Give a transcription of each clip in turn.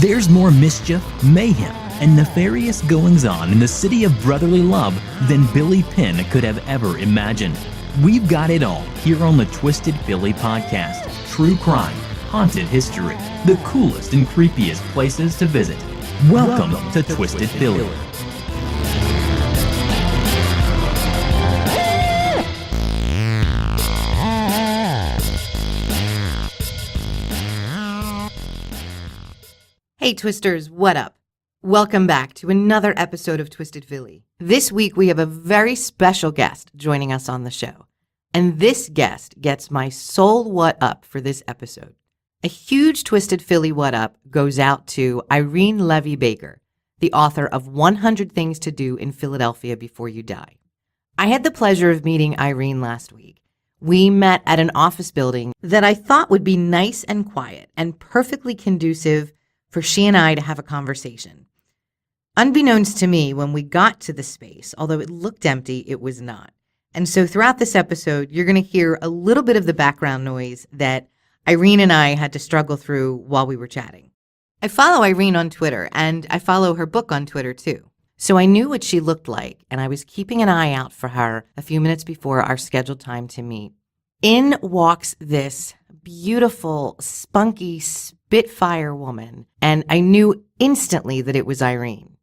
There's more mischief, mayhem, and nefarious goings-on in the city of brotherly love than Billy Penn could have ever imagined. We've got it all here on the Twisted Philly podcast. True crime, haunted history, the coolest and creepiest places to visit. Welcome to Twisted Philly. Hey Twisters, what up? Welcome back to another episode of Twisted Philly. This week we have a very special guest joining us on the show. And this guest gets my sole what up for this episode. A huge Twisted Philly what up goes out to Irene Levy Baker, the author of 100 Things to Do in Philadelphia Before You Die. I had the pleasure of meeting Irene last week. We met at an office building that I thought would be nice and quiet and perfectly conducive for she and I to have a conversation. Unbeknownst to me, when we got to the space, although it looked empty, it was not. And so throughout this episode, you're going to hear a little bit of the background noise that Irene and I had to struggle through while we were chatting. I follow Irene on Twitter, and I follow her book on Twitter too. So I knew what she looked like, and I was keeping an eye out for her a few minutes before our scheduled time to meet. In walks this beautiful, spunky Spitfire woman, and I knew instantly that it was Irene.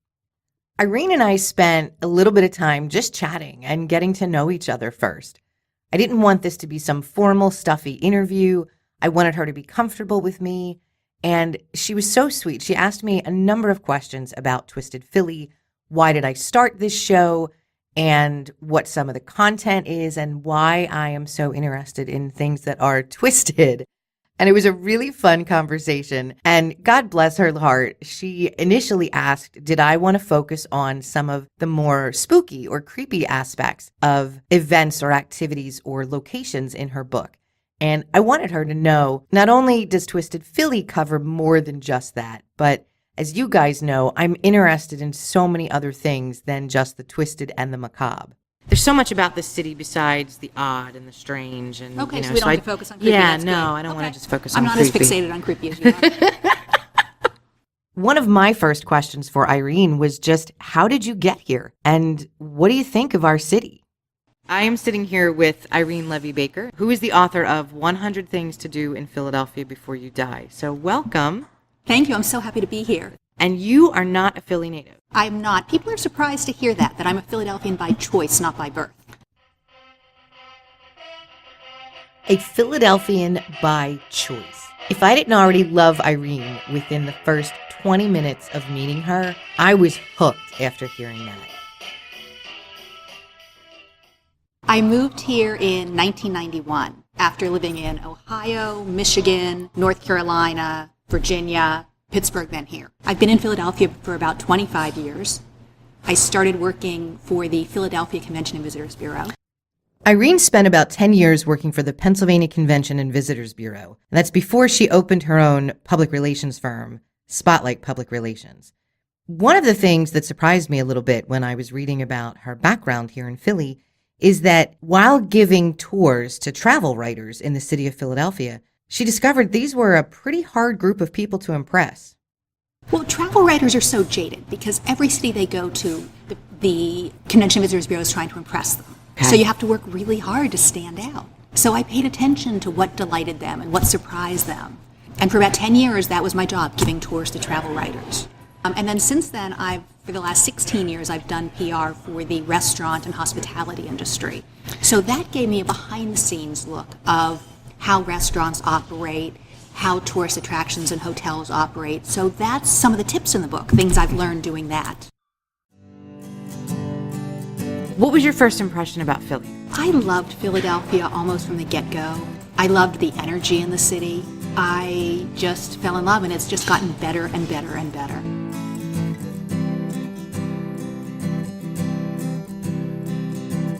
Irene and I spent a little bit of time just chatting and getting to know each other first. I didn't want this to be some formal, stuffy interview. I wanted her to be comfortable with me, and she was so sweet. She asked me a number of questions about Twisted Philly. Why did I start this show? And what some of the content is and why I am so interested in things that are twisted. And it was a really fun conversation. And God bless her heart, she initially asked, did I want to focus on some of the more spooky or creepy aspects of events or activities or locations in her book? And I wanted her to know, not only does Twisted Philly cover more than just that, but as you guys know, I'm interested in so many other things than just the twisted and the macabre. There's so much about this city besides the odd and the strange. And, okay, so we don't have to focus on creepy. Yeah, That's no, good. I don't want to just focus on creepy. I'm not creepy. as fixated on creepy as you are. One of my first questions for Irene was just, how did you get here? And what do you think of our city? I am sitting here with Irene Levy Baker, who is the author of 100 Things to Do in Philadelphia Before You Die. So welcome. Thank you. I'm so happy to be here. And you are not a Philly native. I'm not. People are surprised to hear that I'm a Philadelphian by choice, not by birth. A Philadelphian by choice. If I didn't already love Irene within the first 20 minutes of meeting her, I was hooked after hearing that. I moved here in 1991 after living in Ohio, Michigan, North Carolina, Virginia, Pittsburgh, then here. I've been in Philadelphia for about 25 years. I started working for the Philadelphia Convention and Visitors Bureau. Irene spent about 10 years working for the Pennsylvania Convention and Visitors Bureau. And that's before she opened her own public relations firm, Spotlight Public Relations. One of the things that surprised me a little bit when I was reading about her background here in Philly is that while giving tours to travel writers in the city of Philadelphia, she discovered these were a pretty hard group of people to impress. Well, travel writers are so jaded because every city they go to, the Convention and Visitors Bureau is trying to impress them. Okay. So you have to work really hard to stand out. So I paid attention to what delighted them and what surprised them. And for about 10 years, that was my job, giving tours to travel writers. And then since then, for the last 16 years, I've done PR for the restaurant and hospitality industry. So that gave me a behind-the-scenes look of how restaurants operate, how tourist attractions and hotels operate. So that's some of the tips in the book, things I've learned doing that. What was your first impression about Philly? I loved Philadelphia almost from the get-go. I loved the energy in the city. I just fell in love, and it's just gotten better and better and better.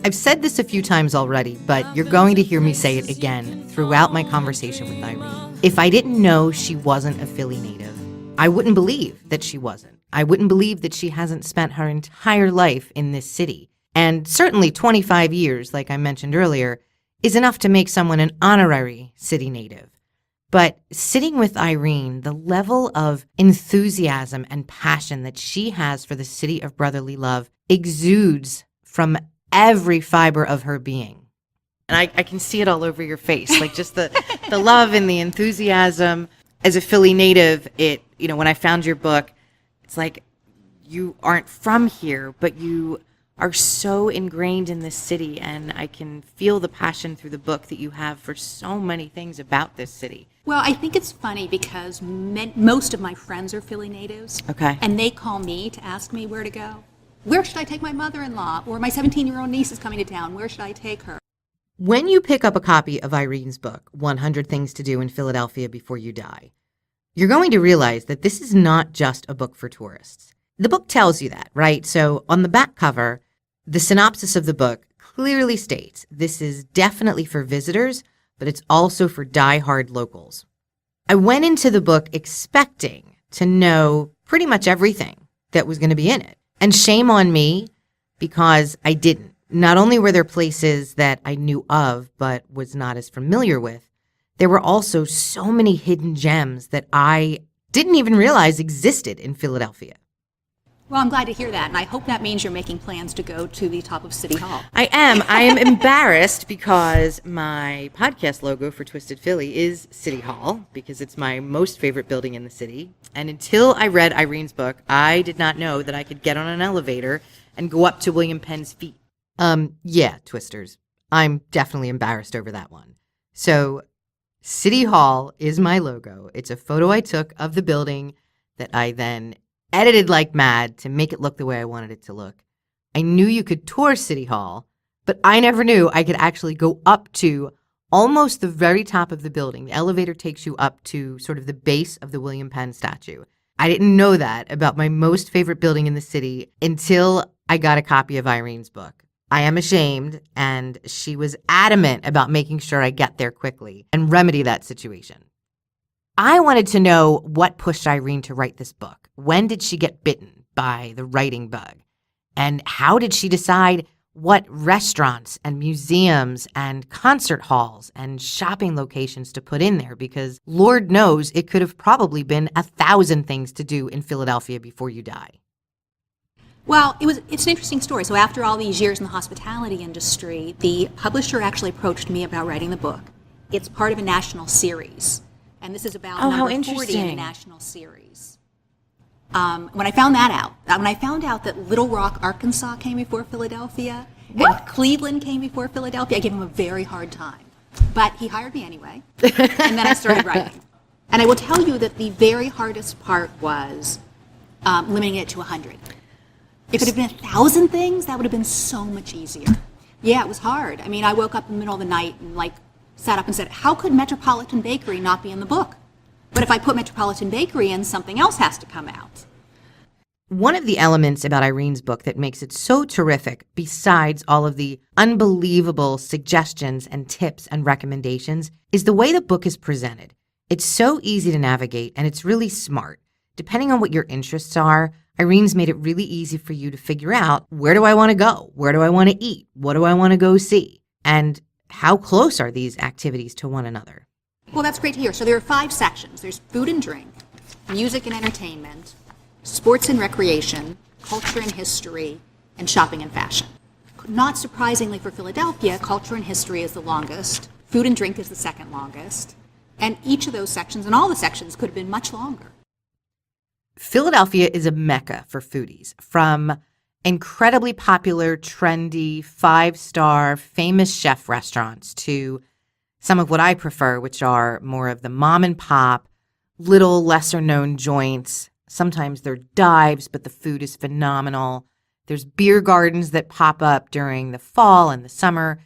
I've said this a few times already, but you're going to hear me say it again throughout my conversation with Irene. If I didn't know she wasn't a Philly native, I wouldn't believe that she wasn't. I wouldn't believe that she hasn't spent her entire life in this city. And certainly 25 years, like I mentioned earlier, is enough to make someone an honorary city native. But sitting with Irene, the level of enthusiasm and passion that she has for the city of brotherly love exudes from every fiber of her being. And I can see it all over your face, like just the love and the enthusiasm. As a Philly native, when I found your book, it's like you aren't from here, but you are so ingrained in this city, and I can feel the passion through the book that you have for so many things about this city. Well, I think it's funny because most of my friends are Philly natives. Okay. And they call me to ask me where to go. Where should I take my mother-in-law? Or my 17-year-old niece is coming to town. Where should I take her? When you pick up a copy of Irene's book, 100 Things to Do in Philadelphia Before You Die, you're going to realize that this is not just a book for tourists. The book tells you that, right? So on the back cover, the synopsis of the book clearly states this is definitely for visitors, but it's also for die-hard locals. I went into the book expecting to know pretty much everything that was going to be in it. And shame on me because I didn't. Not only were there places that I knew of but was not as familiar with, there were also so many hidden gems that I didn't even realize existed in Philadelphia. Well, I'm glad to hear that, and I hope that means you're making plans to go to the top of City Hall. I am. I am embarrassed because my podcast logo for Twisted Philly is City Hall because it's my most favorite building in the city. And until I read Irene's book, I did not know that I could get on an elevator and go up to William Penn's feet. Yeah, Twisters. I'm definitely embarrassed over that one. So City Hall is my logo. It's a photo I took of the building that I then edited like mad to make it look the way I wanted it to look. I knew you could tour City Hall, but I never knew I could actually go up to almost the very top of the building. The elevator takes you up to sort of the base of the William Penn statue. I didn't know that about my most favorite building in the city until I got a copy of Irene's book. I am ashamed, and she was adamant about making sure I get there quickly and remedy that situation. I wanted to know what pushed Irene to write this book. When did she get bitten by the writing bug? And how did she decide what restaurants and museums and concert halls and shopping locations to put in there? Because Lord knows it could have probably been 1,000 things to do in Philadelphia before you die. Well, it's an interesting story. So after all these years in the hospitality industry, the publisher actually approached me about writing the book. It's part of a national series. And this is about number 40 in the national series. When I found out that Little Rock, Arkansas came before Philadelphia, and Cleveland came before Philadelphia, I gave him a very hard time. But he hired me anyway, and then I started writing. And I will tell you that the very hardest part was limiting it to 100. If it had been 1,000 things, that would have been so much easier. Yeah, it was hard. I mean, I woke up in the middle of the night and sat up and said, how could Metropolitan Bakery not be in the book? But if I put Metropolitan Bakery in, something else has to come out. One of the elements about Irene's book that makes it so terrific, besides all of the unbelievable suggestions and tips and recommendations, is the way the book is presented. It's so easy to navigate, and it's really smart. Depending on what your interests are, Irene's made it really easy for you to figure out, where do I want to go? Where do I want to eat? What do I want to go see? And how close are these activities to one another? Well, that's great to hear. So there are 5 sections. There's food and drink, music and entertainment, sports and recreation, culture and history, and shopping and fashion. Not surprisingly for Philadelphia, culture and history is the longest, food and drink is the second longest, and each of those sections, and all the sections, could have been much longer. Philadelphia is a mecca for foodies, from incredibly popular, trendy, 5-star, famous chef restaurants to some of what I prefer, which are more of the mom and pop, little lesser known joints. Sometimes they're dives, but the food is phenomenal. There's beer gardens that pop up during the fall and the summer.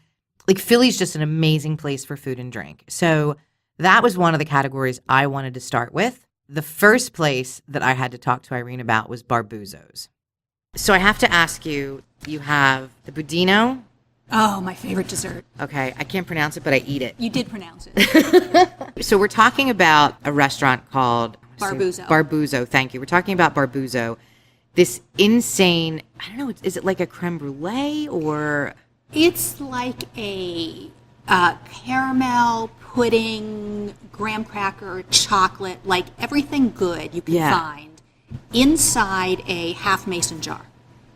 Philly's just an amazing place for food and drink. So that was one of the categories I wanted to start with. The first place that I had to talk to Irene about was Barbuzzo's. So I have to ask you, you have the budino. Oh, my favorite dessert. Okay, I can't pronounce it, but I eat it. You did pronounce it. So we're talking about a restaurant called Barbuzzo. Barbuzzo, thank you. We're talking about Barbuzzo. This insane, I don't know, is it like a creme brulee or? It's like a caramel, pudding, graham cracker, chocolate, like everything good you can find inside a half mason jar.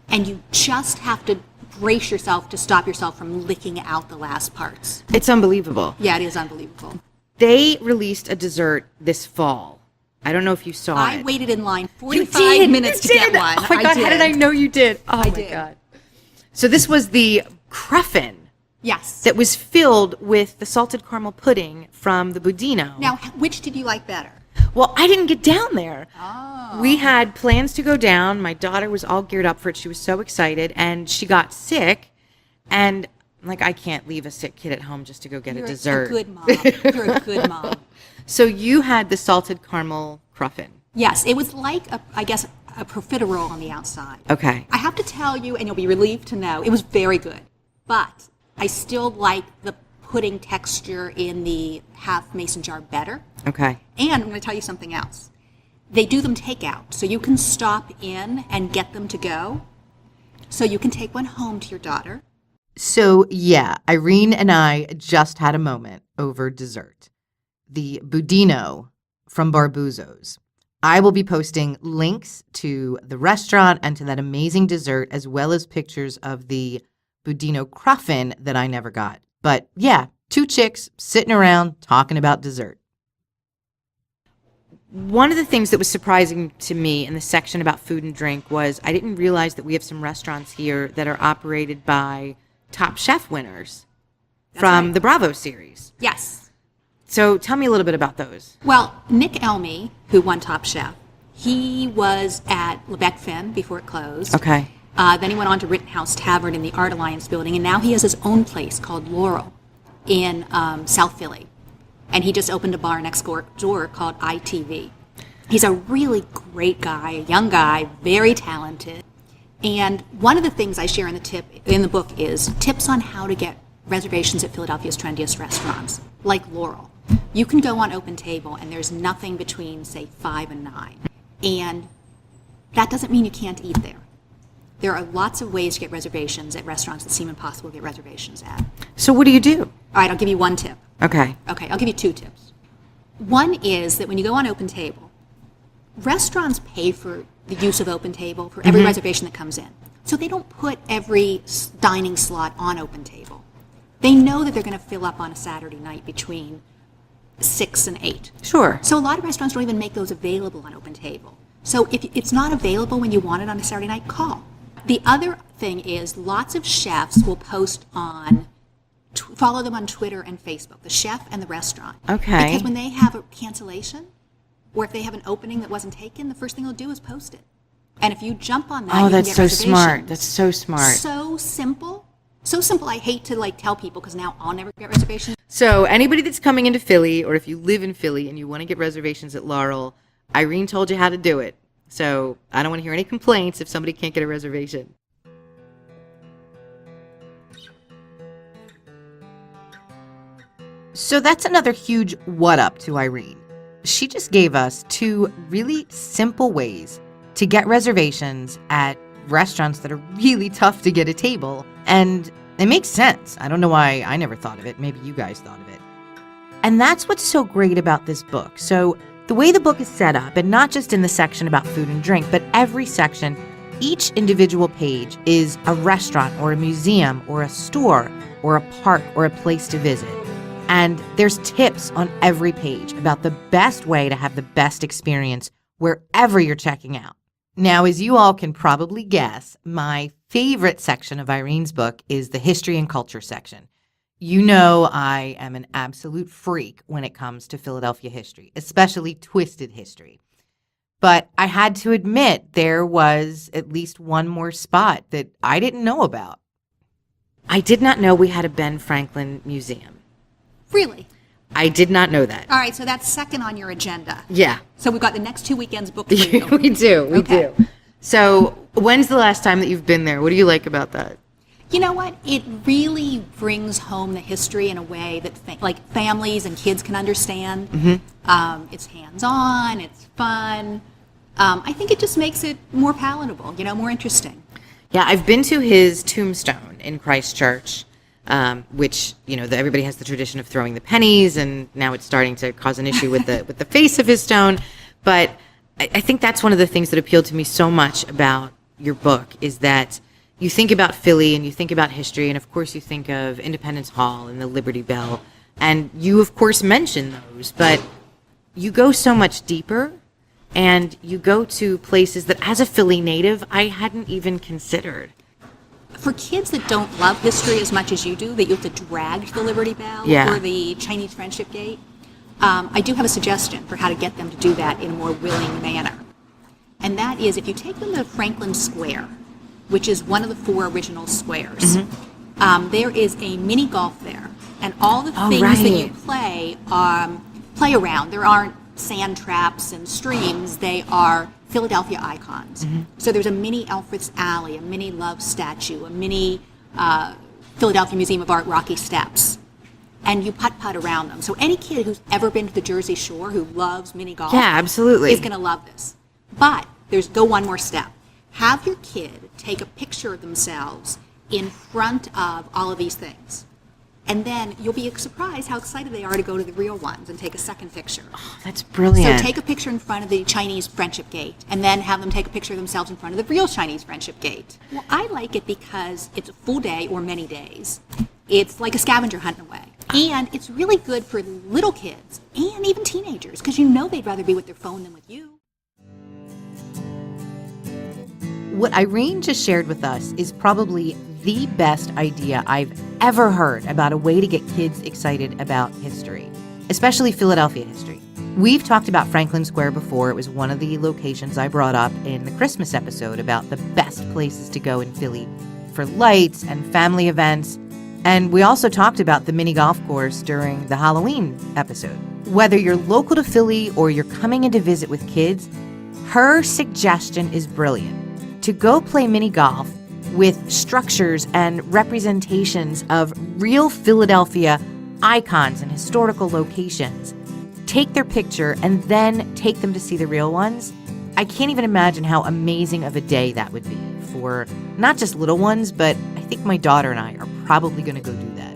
And you just have to brace yourself to stop yourself from licking out the last parts. It's unbelievable. Yeah, it is unbelievable. They released a dessert this fall. I don't know if you saw it. I waited in line 45 minutes to get one. Oh my God, how did I know you did? Oh my did. God. So this was the cruffin. Yes. That was filled with the salted caramel pudding from the Budino. Now, which did you like better? Well, I didn't get down there. Oh. We had plans to go down. My daughter was all geared up for it. She was so excited, and she got sick. And like, I can't leave a sick kid at home just to go get a dessert. You're a good mom. You're a good mom. So you had the salted caramel cruffin. Yes, it was like, I guess, a profiterole on the outside. Okay. I have to tell you, and you'll be relieved to know, it was very good. But I still like the pudding texture in the half mason jar better. Okay. And I'm going to tell you something else. They do them takeout, so you can stop in and get them to go. So you can take one home to your daughter. So, yeah, Irene and I just had a moment over dessert. The Budino from Barbuzzo's. I will be posting links to the restaurant and to that amazing dessert, as well as pictures of the Budino cruffin that I never got. But yeah, two chicks sitting around talking about dessert. One of the things that was surprising to me in the section about food and drink was I didn't realize that we have some restaurants here that are operated by Top Chef winners from the Bravo series. Yes. So tell me a little bit about those. Well, Nick Elmy, who won Top Chef, he was at Lebec Finn before it closed. Okay. Then he went on to Rittenhouse Tavern in the Art Alliance building, and now he has his own place called Laurel in South Philly. And he just opened a bar next door called ITV. He's a really great guy, a young guy, very talented. And one of the things I share in the book is tips on how to get reservations at Philadelphia's trendiest restaurants, like Laurel. You can go on Open Table, and there's nothing between, say, 5 and 9. And that doesn't mean you can't eat there. There are lots of ways to get reservations at restaurants that seem impossible to get reservations at. So what do you do? All right, I'll give you one tip. Okay. Okay, I'll give you two tips. One is that when you go on Open Table, restaurants pay for the use of Open Table for every reservation that comes in. So they don't put every dining slot on Open Table. They know that they're going to fill up on a Saturday night between 6 and 8. Sure. So a lot of restaurants don't even make those available on Open Table. So if it's not available when you want it on a Saturday night, call. The other thing is lots of chefs will post on, follow them on Twitter and Facebook, the chef and the restaurant. Okay. Because when they have a cancellation, or if they have an opening that wasn't taken, the first thing they'll do is post it. And if you jump on that, you can that's get so reservations. smart. That's so smart. So simple. So simple, I hate to tell people because now I'll never get reservations. So anybody that's coming into Philly, or if you live in Philly and you want to get reservations at Laurel, Irene told you how to do it. So I don't want to hear any complaints if somebody can't get a reservation. So that's another huge what up to Irene. She just gave us two really simple ways to get reservations at restaurants that are really tough to get a table. And it makes sense. I don't know why I never thought of it. Maybe you guys thought of it. And that's what's so great about this book. So the way the book is set up, and not just in the section about food and drink, but every section, each individual page is a restaurant or a museum or a store or a park or a place to visit. And there's tips on every page about the best way to have the best experience wherever you're checking out. Now, as you all can probably guess, my favorite section of Irene's book is the history and culture section. You know I am an absolute freak when it comes to Philadelphia history, especially twisted history. But I had to admit there was at least one more spot that I didn't know about. I did not know we had a Ben Franklin museum. Really? I did not know that. All right, so that's second on your agenda. Yeah. So we've got the next 2 weekends booked for you. We do. Okay. So when's the last time that you've been there? What do you like about that? You know what? It really brings home the history in a way that families and kids can understand. Mm-hmm. It's hands-on. It's fun. I think it just makes it more palatable, more interesting. Yeah, I've been to his tombstone in Christchurch. which, everybody has the tradition of throwing the pennies, and now it's starting to cause an issue with the face of his stone. But I think that's one of the things that appealed to me so much about your book, is that you think about Philly and you think about history, and of course you think of Independence Hall and the Liberty Bell, and you of course mention those, but you go so much deeper, and you go to places that as a Philly native I hadn't even considered. For kids that don't love history as much as you do, that you have to drag to the Liberty Bell or the Chinese Friendship Gate, I do have a suggestion for how to get them to do that in a more willing manner. And that is, if you take them to Franklin Square, which is one of the 4 original squares, there is a mini golf there. And all the things that you play around. There aren't sand traps and streams. They are Philadelphia icons. So there's a mini Alfred's Alley, a mini Love statue, a mini Philadelphia Museum of Art Rocky Steps. And you putt-putt around them. So any kid who's ever been to the Jersey Shore who loves mini golf absolutely is going to love this. But go one more step. Have your kid take a picture of themselves in front of all of these things. And then you'll be surprised how excited they are to go to the real ones and take a second picture. Oh, that's brilliant. So take a picture in front of the Chinese Friendship Gate, and then have them take a picture of themselves in front of the real Chinese Friendship Gate. Well, I like it because it's a full day or many days. It's like a scavenger hunt in a way. And it's really good for little kids and even teenagers, because they'd rather be with their phone than with you. What Irene just shared with us is probably the best idea I've ever heard about a way to get kids excited about history, especially Philadelphia history. We've talked about Franklin Square before. It was one of the locations I brought up in the Christmas episode about the best places to go in Philly for lights and family events. And we also talked about the mini golf course during the Halloween episode. Whether you're local to Philly or you're coming in to visit with kids, her suggestion is brilliant. To go play mini golf with structures and representations of real Philadelphia icons and historical locations. Take their picture and then take them to see the real ones. I can't even imagine how amazing of a day that would be for not just little ones, but I think my daughter and I are probably going to go do that.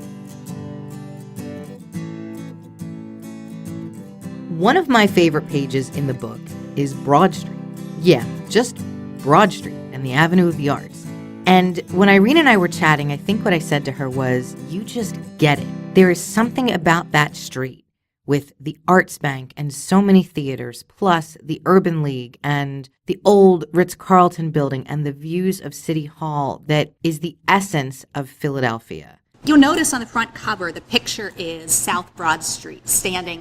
One of my favorite pages in the book is Broad Street. Yeah, just Broad Street and the Avenue of the Arts. And when Irene and I were chatting, I think what I said to her was, you just get it. There is something about that street with the Arts Bank and so many theaters, plus the Urban League and the old Ritz-Carlton building and the views of City Hall that is the essence of Philadelphia. You'll notice on the front cover, the picture is South Broad Street,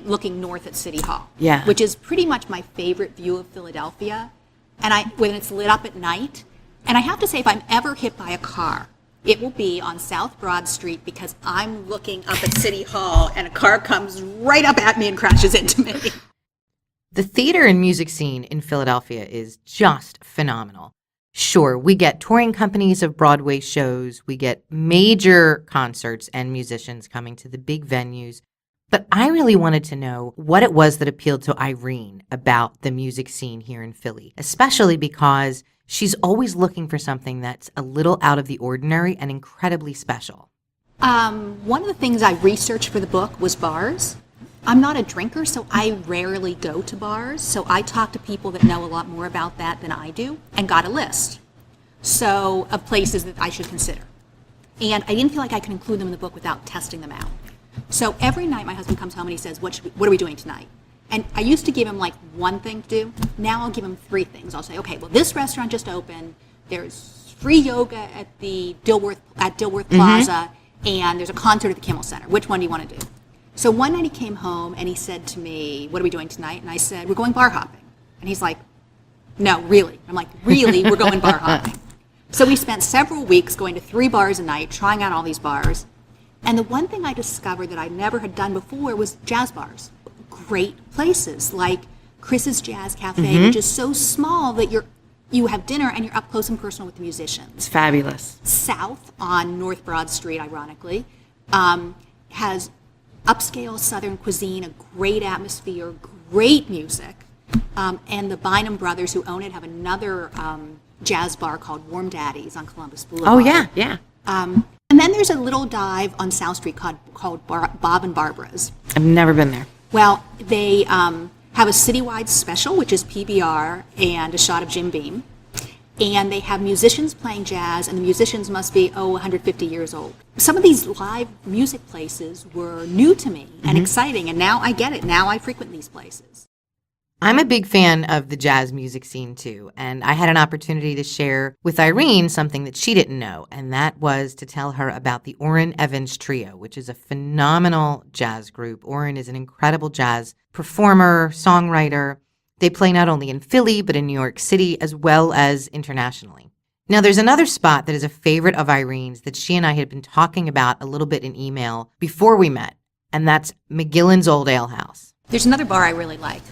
looking north at City Hall. Yeah. Which is pretty much my favorite view of Philadelphia. And when it's lit up at night, and I have to say, if I'm ever hit by a car, it will be on South Broad Street, because I'm looking up at City Hall and a car comes right up at me and crashes into me. The theater and music scene in Philadelphia is just phenomenal. Sure, we get touring companies of Broadway shows, we get major concerts and musicians coming to the big venues, but I really wanted to know what it was that appealed to Irene about the music scene here in Philly, especially because she's always looking for something that's a little out of the ordinary and incredibly special. One of the things I researched for the book was bars. I'm not a drinker, so I rarely go to bars. So I talked to people that know a lot more about that than I do and got a list of places that I should consider. And I didn't feel like I could include them in the book without testing them out. So every night my husband comes home and he says, what are we doing tonight? And I used to give him like one thing to do. Now I'll give him 3 things. I'll say, okay, well, this restaurant just opened. There's free yoga at the Dilworth Plaza, and there's a concert at the Kimmel Center. Which one do you want to do? So one night he came home and he said to me, what are we doing tonight? And I said, we're going bar hopping. And he's like, no, really? I'm like, really? We're going bar hopping. So we spent several weeks going to 3 bars a night, trying out all these bars. And the one thing I discovered that I never had done before was jazz bars. Great places like Chris's Jazz Cafe, which is so small that you have dinner and you're up close and personal with the musicians. It's fabulous. South on North Broad Street, ironically, has upscale Southern cuisine, a great atmosphere, great music. And the Bynum brothers who own it have another jazz bar called Warm Daddies on Columbus Boulevard. Oh, yeah. And And then there's a little dive on South Street called Bob and Barbara's. I've never been there. Well, they have a citywide special, which is PBR and a shot of Jim Beam. And they have musicians playing jazz, and the musicians must be, 150 years old. Some of these live music places were new to me and exciting, and now I get it. Now I frequent these places. I'm a big fan of the jazz music scene too, and I had an opportunity to share with Irene something that she didn't know, and that was to tell her about the Orrin Evans Trio, which is a phenomenal jazz group. Orrin is an incredible jazz performer, songwriter. They play not only in Philly, but in New York City, as well as internationally. Now, there's another spot that is a favorite of Irene's that she and I had been talking about a little bit in email before we met, and that's McGillin's Old Ale House. There's another bar I really like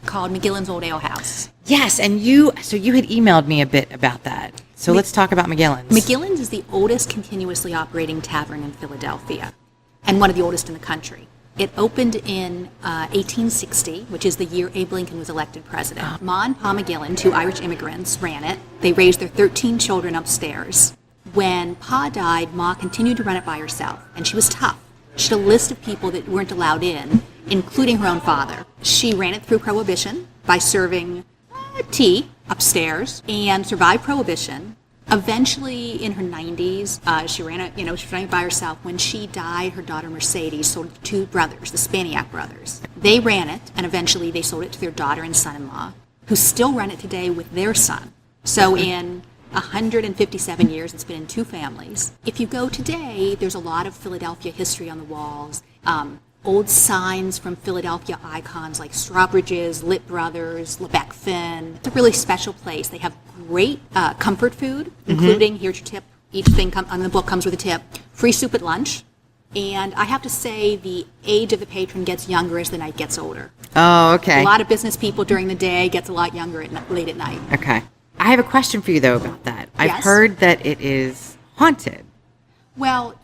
called McGillin's Old Ale House. Yes, and you had emailed me a bit about that. So let's talk about McGillin's. McGillin's is the oldest continuously operating tavern in Philadelphia, and one of the oldest in the country. It opened in 1860, which is the year Abe Lincoln was elected president. Ma and Pa McGillin, two Irish immigrants, ran it. They raised their 13 children upstairs. When Pa died, Ma continued to run it by herself, and she was tough. She had a list of people that weren't allowed in, including her own father. She ran it through Prohibition by serving tea upstairs and survived Prohibition. Eventually, in her 90s, she ran it by herself. When she died, her daughter Mercedes sold it to two brothers, the Spaniak brothers. They ran it, and eventually they sold it to their daughter and son-in-law, who still run it today with their son. So in 157 years, it's been in two families. If you go today, there's a lot of Philadelphia history on the walls. Old signs from Philadelphia icons like Strawbridge's, Litt Brothers, Lebec Finn. It's a really special place. They have great comfort food, including, here's your tip, each thing on the book comes with a tip, free soup at lunch. And I have to say the age of the patron gets younger as the night gets older. Oh, okay. A lot of business people during the day gets a lot younger late at night. Okay. I have a question for you, though, about that. I've Yes? heard that it is haunted. Well,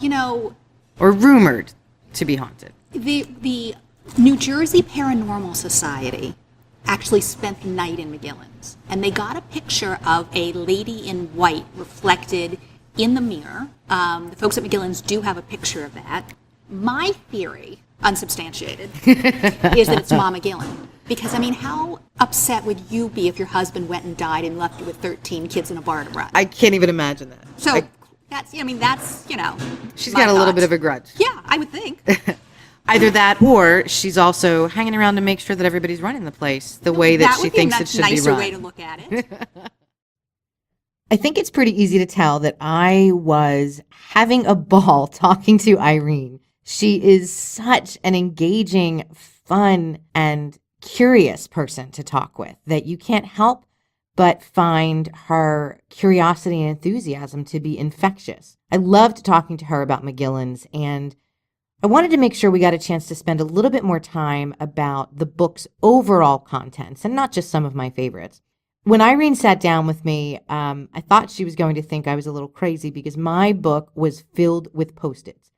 Or rumored to be haunted. The New Jersey Paranormal Society actually spent the night in McGillin's, and they got a picture of a lady in white reflected in the mirror. The folks at McGillin's do have a picture of that. My theory, unsubstantiated, is that it's Ma McGillin. Because, how upset would you be if your husband went and died and left you with 13 kids in a bar to run? I can't even imagine that. So that's She's my got a little thoughts. bit of a grudge. Yeah, I would think. Either that, or she's also hanging around to make sure that everybody's running the place the way that she thinks it should be nicer run. way to look at it. I think it's pretty easy to tell that I was having a ball talking to Irene. She is such an engaging, fun, and curious person to talk with that you can't help but find her curiosity and enthusiasm to be infectious. I loved talking to her about McGillin's, and I wanted to make sure we got a chance to spend a little bit more time about the book's overall contents and not just some of my favorites. When Irene sat down with me, I thought she was going to think I was a little crazy because my book was filled with Post-its.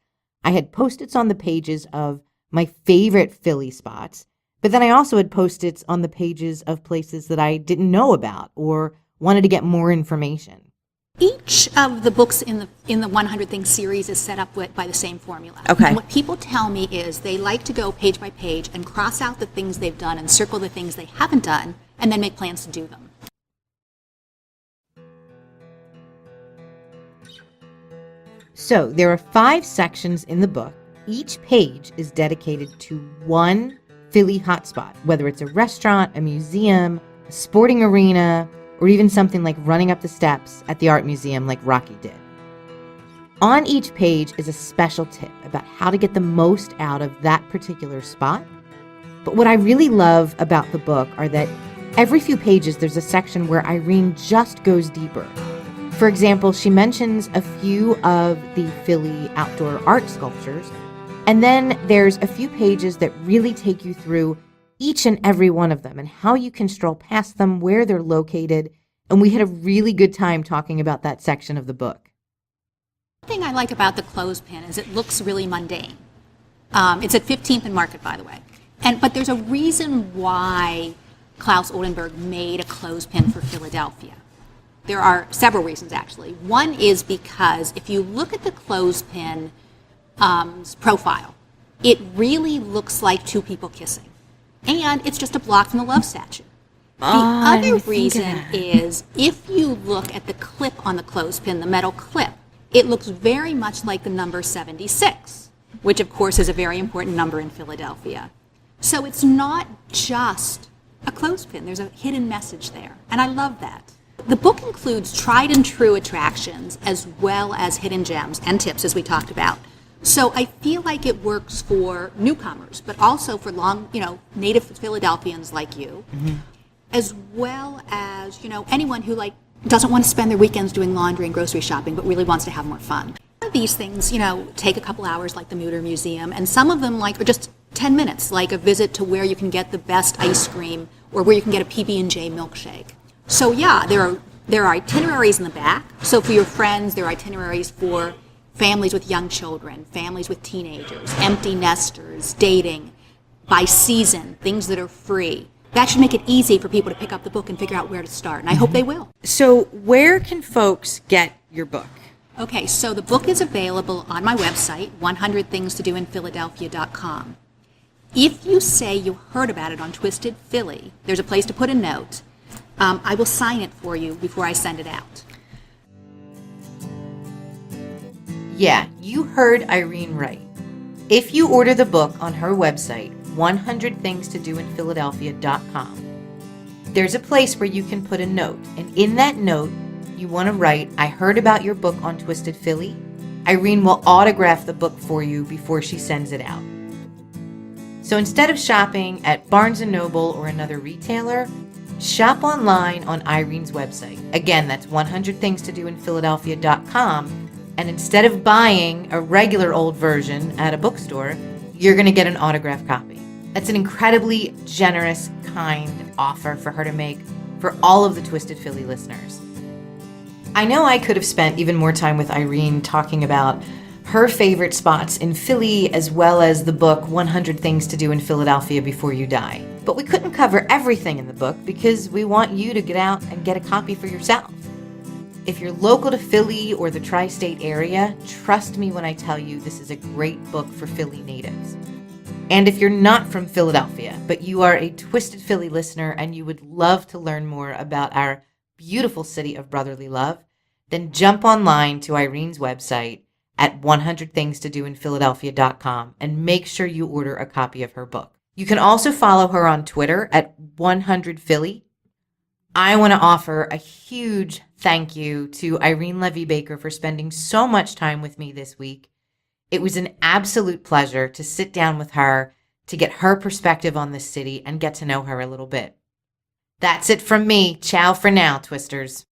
I had Post-its on the pages of my favorite Philly spots, but then I also had Post-its on the pages of places that I didn't know about or wanted to get more information. Each of the books in the 100 Things series is set up by the same formula. Okay. And what people tell me is they like to go page by page and cross out the things they've done and circle the things they haven't done and then make plans to do them. So there are 5 sections in the book. Each page is dedicated to one Philly hotspot, whether it's a restaurant, a museum, a sporting arena, or even something like running up the steps at the art museum like Rocky did. On each page is a special tip about how to get the most out of that particular spot. But what I really love about the book are that every few pages there's a section where Irene just goes deeper. For example, she mentions a few of the Philly outdoor art sculptures, and then there's a few pages that really take you through each and every one of them and how you can stroll past them, where they're located, and we had a really good time talking about that section of the book. The thing I like about the clothespin is it looks really mundane. It's at 15th and Market, by the way. But there's a reason why Klaus Oldenburg made a clothespin for Philadelphia. There are several reasons, actually. One is because if you look at the clothespin profile, it really looks like two people kissing. And it's just a block from the love statue. The other reason is if you look at the clip on the clothespin, the metal clip, it looks very much like the number 76, which of course is a very important number in Philadelphia. So it's not just a clothespin. There's a hidden message there. And I love that. The book includes tried and true attractions as well as hidden gems and tips, as we talked about. So I feel like it works for newcomers, but also for native Philadelphians like you, as well as, anyone who doesn't want to spend their weekends doing laundry and grocery shopping, but really wants to have more fun. These things, take a couple hours, like the Mutter Museum, and some of them are just 10 minutes, like a visit to where you can get the best ice cream or where you can get a PB&J milkshake. So yeah, there are itineraries in the back. So for your friends, there are itineraries for families with young children, families with teenagers, empty nesters, dating, by season, things that are free. That should make it easy for people to pick up the book and figure out where to start, and I hope they will. So where can folks get your book? Okay, so the book is available on my website, 100thingstodoinphiladelphia.com. If you say you heard about it on Twisted Philly, there's a place to put a note. I will sign it for you before I send it out. Yeah, you heard Irene right. If you order the book on her website, 100thingstodoinphiladelphia.com, there's a place where you can put a note. And in that note, you want to write, I heard about your book on Twisted Philly. Irene will autograph the book for you before she sends it out. So instead of shopping at Barnes & Noble or another retailer, shop online on Irene's website. Again, that's 100thingstodoinphiladelphia.com. And instead of buying a regular old version at a bookstore, you're going to get an autographed copy. That's an incredibly generous, kind offer for her to make for all of the Twisted Philly listeners. I know I could have spent even more time with Irene talking about her favorite spots in Philly, as well as the book 100 Things to Do in Philadelphia Before You Die. But we couldn't cover everything in the book because we want you to get out and get a copy for yourself. If you're local to Philly or the tri-state area, trust me when I tell you this is a great book for Philly natives. And if you're not from Philadelphia, but you are a Twisted Philly listener and you would love to learn more about our beautiful city of brotherly love, then jump online to Irene's website at 100thingstodoinphiladelphia.com and make sure you order a copy of her book. You can also follow her on Twitter at 100philly. I want to offer a huge thank you to Irene Levy Baker for spending so much time with me this week. It was an absolute pleasure to sit down with her to get her perspective on this city and get to know her a little bit. That's it from me. Ciao for now, Twisters.